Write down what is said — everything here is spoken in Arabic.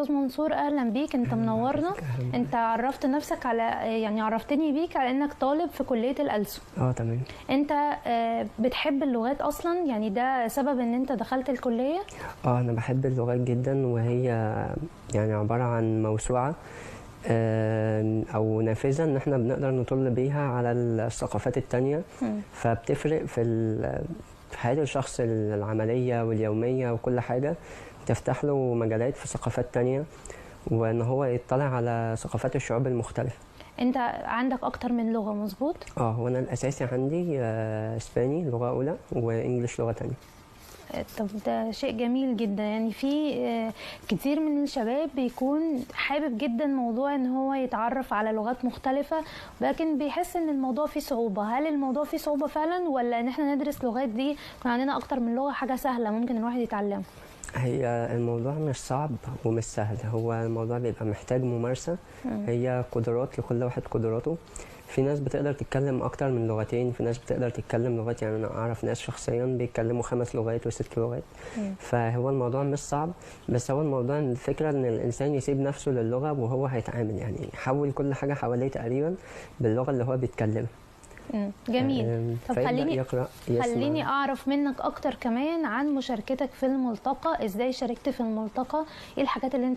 استاذ منصور اهلا بيك، انت منورنا. انت عرفت نفسك على يعني عرفتني بيك على انك طالب في كلية الألسن. تمام. انت بتحب اللغات اصلا؟ يعني ده سبب ان انت دخلت الكلية؟ انا بحب اللغات جدا، وهي يعني عبارة عن موسوعة او نافذة ان احنا بنقدر نطل بيها على الثقافات التانية. فبتفرق في حياة الشخص العملية واليومية وكل حاجة، تفتح له مجالات في ثقافات تانية، وان هو يطلع على ثقافات الشعوب المختلفة. انت عندك اكتر من لغة مظبوط؟ هو انا الاساسي عندي اسباني لغة اولى وانجليش لغة تانية. طب ده شيء جميل جدا. يعني في كتير من الشباب بيكون حابب جدا موضوع ان هو يتعرف على لغات مختلفة، لكن بيحس ان الموضوع فيه صعوبة. هل الموضوع فيه صعوبة فعلا، ولا ان احنا ندرس لغات دي يكون عندنا اكتر من لغة حاجة سهلة ممكن الواحد يتعلمها؟ هي الموضوع مش صعب ومش سهل، هو الموضوع بيبقى محتاج ممارسة. هي قدرات، لكل واحد قدراته. في ناس بتقدر تتكلم أكتر من لغتين، في ناس بتقدر تتكلم لغات، يعني أنا أعرف ناس شخصيا بيتكلموا 5 لغات و6 لغات. فهو الموضوع مش صعب، بس هو الموضوع الفكرة إن الإنسان يسيب نفسه للغة وهو هيتعامل، يعني يحول كل حاجة حواليه تقريبا باللغة اللي هو بيتكلمها. جميل. طب خليني اعرف منك اكتر كمان عن مشاركتك في الملتقى. ازاي شاركت في الملتقى؟ ايه الحاجات اللي انت